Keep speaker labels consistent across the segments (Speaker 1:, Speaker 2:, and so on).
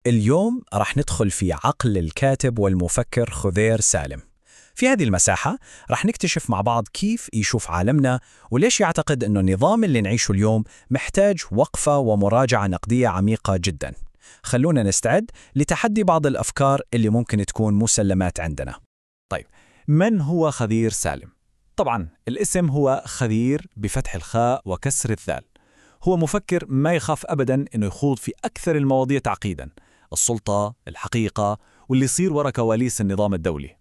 Speaker 1: اليوم رح ندخل في عقل الكاتب والمفكر خذير سالم. في هذه المساحة رح نكتشف مع بعض كيف يشوف عالمنا وليش يعتقد أنه النظام اللي نعيشه اليوم محتاج وقفة ومراجعة نقدية عميقة جدا. خلونا نستعد لتحدي بعض الأفكار اللي ممكن تكون مسلمات عندنا.
Speaker 2: طيب، من هو خذير سالم؟ طبعا الاسم هو خذير بفتح الخاء وكسر الذال. هو مفكر ما يخاف أبدا أنه يخوض في أكثر المواضيع تعقيدا، السلطة، الحقيقة، واللي يصير وراء كواليس النظام الدولي.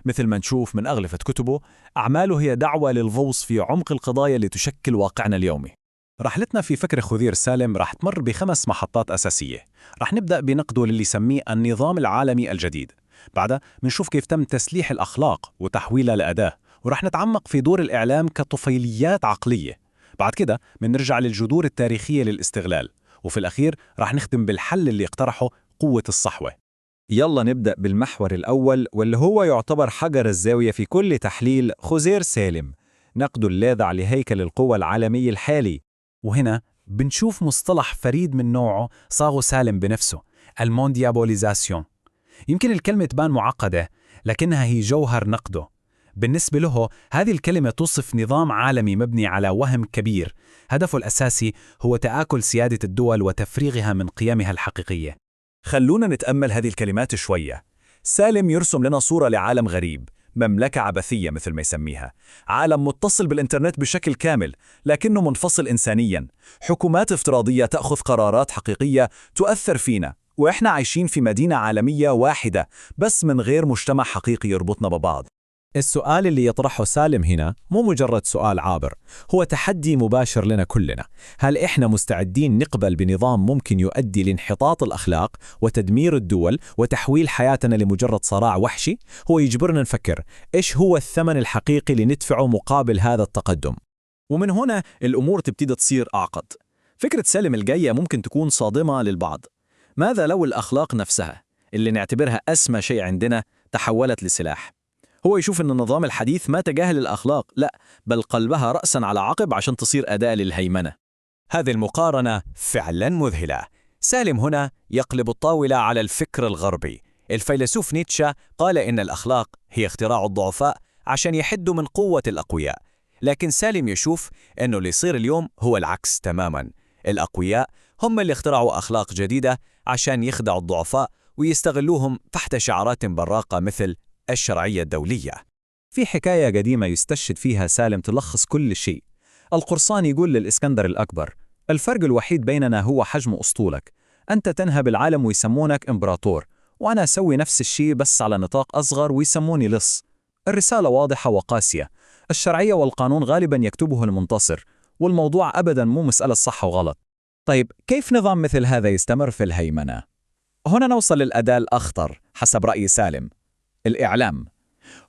Speaker 2: مثل ما نشوف من أغلفة كتبه، أعماله هي دعوة للغوص في عمق القضايا اللي تشكل واقعنا اليومي.
Speaker 1: رحلتنا في فكر خذير سالم رح تمر ب5 محطات أساسية. رح نبدأ بنقده للي يسميه النظام العالمي الجديد. بعدها منشوف كيف تم تسليح الأخلاق وتحويلها لأداة، ورح نتعمق في دور الإعلام كطفيليات عقلية. بعد كده منرجع للجذور التاريخية للاستغلال، وفي الأخير رح نختم بالحل اللي اقترحه قوة الصحوة.
Speaker 2: يلا نبدأ بالمحور الأول، واللي هو يعتبر حجر الزاوية في كل تحليل خذير سالم، نقده اللاذع لهيكل القوى العالمي الحالي.
Speaker 1: وهنا بنشوف مصطلح فريد من نوعه صاغه سالم بنفسه، المونديابوليزاسيون. يمكن الكلمة تبان معقدة، لكنها هي جوهر نقده. بالنسبة له هذه الكلمة توصف نظام عالمي مبني على وهم كبير، هدفه الأساسي هو تآكل سيادة الدول وتفريغها من قيمها الحقيقية.
Speaker 2: خلونا نتأمل هذه الكلمات شوية. سالم يرسم لنا صورة لعالم غريب، مملكة عبثية مثل ما يسميها، عالم متصل بالإنترنت بشكل كامل لكنه منفصل إنسانياً، حكومات افتراضية تأخذ قرارات حقيقية تؤثر فينا، وإحنا عايشين في مدينة عالمية واحدة بس من غير مجتمع حقيقي يربطنا ببعض.
Speaker 3: السؤال اللي يطرحه سالم هنا مو مجرد سؤال عابر، هو تحدي مباشر لنا كلنا. هل إحنا مستعدين نقبل بنظام ممكن يؤدي لانحطاط الأخلاق وتدمير الدول وتحويل حياتنا لمجرد صراع وحشي؟ هو يجبرنا نفكر إيش هو الثمن الحقيقي اللي ندفعه مقابل هذا التقدم.
Speaker 2: ومن هنا الأمور تبتدي تصير أعقد. فكرة سالم الجاية ممكن تكون صادمة للبعض. ماذا لو الأخلاق نفسها اللي نعتبرها أسمى شيء عندنا تحولت لسلاح؟ هو يشوف أن النظام الحديث ما تجاهل الأخلاق، لا، بل قلبها رأساً على عقب عشان تصير أداة للهيمنة.
Speaker 3: هذه المقارنة فعلاً مذهلة. سالم هنا يقلب الطاولة على الفكر الغربي. الفيلسوف نيتشه قال إن الأخلاق هي اختراع الضعفاء عشان يحدوا من قوة الأقوياء، لكن سالم يشوف أنه اللي يصير اليوم هو العكس تماماً. الأقوياء هم اللي اخترعوا أخلاق جديدة عشان يخدعوا الضعفاء ويستغلوهم تحت شعارات براقة مثل الشرعية الدولية.
Speaker 2: في حكاية قديمة يستشهد فيها سالم تلخص كل شيء. القرصان يقول للإسكندر الأكبر: الفرق الوحيد بيننا هو حجم أسطولك، أنت تنهب العالم ويسمونك إمبراطور، وأنا أسوي نفس الشيء بس على نطاق أصغر ويسموني لص. الرسالة واضحة وقاسية، الشرعية والقانون غالبا يكتبه المنتصر، والموضوع أبدا مو مسألة صح وغلط.
Speaker 3: طيب، كيف نظام مثل هذا يستمر في الهيمنة؟ هنا نوصل للأداة الأخطر حسب رأي سالم، الإعلام.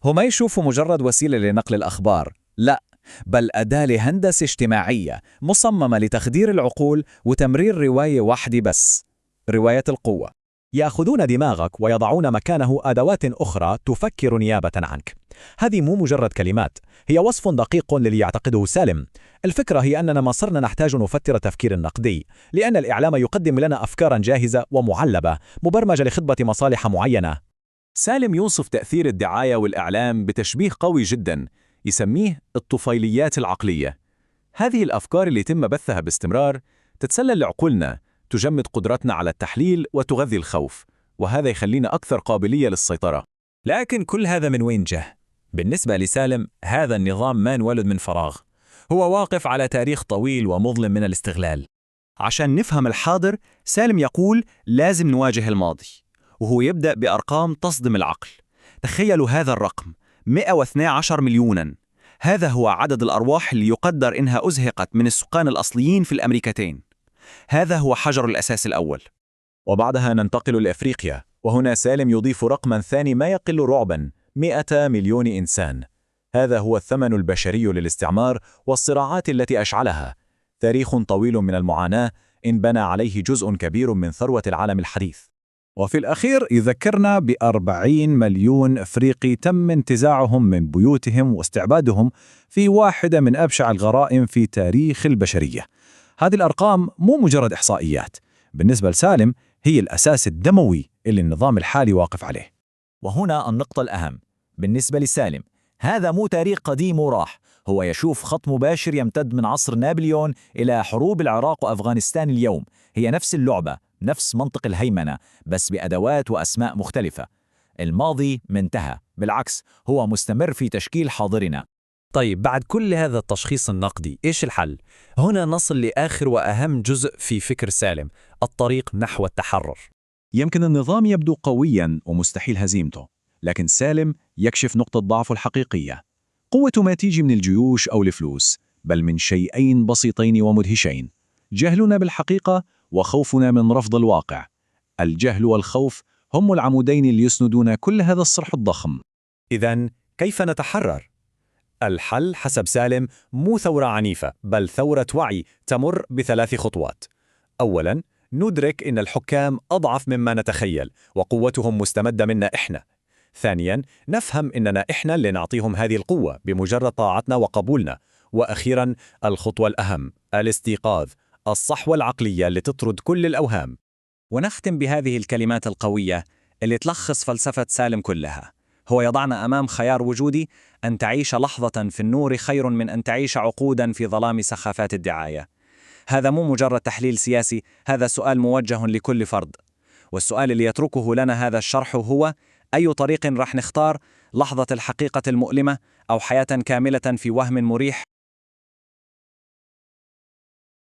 Speaker 3: هو ما يشوفه مجرد وسيلة لنقل الأخبار، لا، بل أداة لهندسة اجتماعية مصممة لتخدير العقول وتمرير رواية واحدة بس، رواية القوة. يأخذون دماغك ويضعون مكانه أدوات أخرى تفكر نيابة عنك. هذه مو مجرد كلمات، هي وصف دقيق للي يعتقده سالم. الفكرة هي أننا ما صرنا نحتاج نفتر تفكير النقدي، لأن الإعلام يقدم لنا أفكارا جاهزة ومعلبة مبرمجة لخدمة مصالح معينة.
Speaker 2: سالم يوصف تأثير الدعاية والإعلام بتشبيه قوي جدا، يسميه الطفيليات العقلية. هذه الأفكار اللي يتم بثها باستمرار تتسلل لعقولنا، تجمد قدرتنا على التحليل وتغذي الخوف، وهذا يخلينا أكثر قابلية للسيطرة.
Speaker 3: لكن كل هذا من وين جه؟ بالنسبة لسالم هذا النظام ما انولد من فراغ، هو واقف على تاريخ طويل ومظلم من الاستغلال.
Speaker 2: عشان نفهم الحاضر، سالم يقول لازم نواجه الماضي، وهو يبدأ بأرقام تصدم العقل. تخيلوا هذا الرقم، 112 مليوناً. هذا هو عدد الأرواح اللي يقدر إنها أزهقت من السكان الأصليين في الأمريكتين. هذا هو حجر الأساس الأول. وبعدها ننتقل لأفريقيا، وهنا سالم يضيف رقماً ثاني ما يقل رعباً، 100 مليون إنسان. هذا هو الثمن البشري للاستعمار والصراعات التي أشعلها. تاريخ طويل من المعاناة انبنى عليه جزء كبير من ثروة العالم الحديث.
Speaker 1: وفي الأخير يذكرنا ب40 مليون أفريقي تم انتزاعهم من بيوتهم واستعبادهم في واحدة من أبشع الغرائم في تاريخ البشرية. هذه الأرقام مو مجرد إحصائيات. بالنسبة لسالم هي الأساس الدموي اللي النظام الحالي واقف عليه.
Speaker 3: وهنا النقطة الأهم بالنسبة لسالم، هذا مو تاريخ قديم وراح، هو يشوف خط مباشر يمتد من عصر نابليون إلى حروب العراق وأفغانستان اليوم. هي نفس اللعبة، نفس منطق الهيمنة، بس بأدوات وأسماء مختلفة. الماضي منتهى، بالعكس هو مستمر في تشكيل حاضرنا.
Speaker 4: طيب بعد كل هذا التشخيص النقدي، إيش الحل؟ هنا نصل لآخر وأهم جزء في فكر سالم، الطريق نحو التحرر.
Speaker 1: يمكن النظام يبدو قوياً ومستحيل هزيمته، لكن سالم يكشف نقطة ضعفه الحقيقية. قوته ما تيجي من الجيوش أو الفلوس، بل من شيئين بسيطين ومدهشين: جهلنا بالحقيقة وخوفنا من رفض الواقع. الجهل والخوف هم العمودين اللي يسندون كل هذا الصرح الضخم.
Speaker 4: إذن كيف نتحرر؟ الحل حسب سالم مو ثورة عنيفة، بل ثورة وعي تمر ب3 خطوات. أولاً، ندرك إن الحكام أضعف مما نتخيل وقوتهم مستمدة منا إحنا. ثانياً، نفهم إننا إحنا اللي نعطيهم هذه القوة بمجرد طاعتنا وقبولنا. وأخيراً، الخطوة الأهم، الاستيقاظ، الصحوة العقلية اللي تطرد كل الأوهام.
Speaker 2: ونختم بهذه الكلمات القوية اللي تلخص فلسفة سالم كلها. هو يضعنا أمام خيار وجودي: أن تعيش لحظة في النور خير من أن تعيش عقودا في ظلام سخافات الدعاية. هذا مو مجرد تحليل سياسي، هذا سؤال موجه لكل فرد. والسؤال اللي يتركه لنا هذا الشرح هو: أي طريق رح نختار؟ لحظة الحقيقة المؤلمة أو حياة كاملة في وهم مريح؟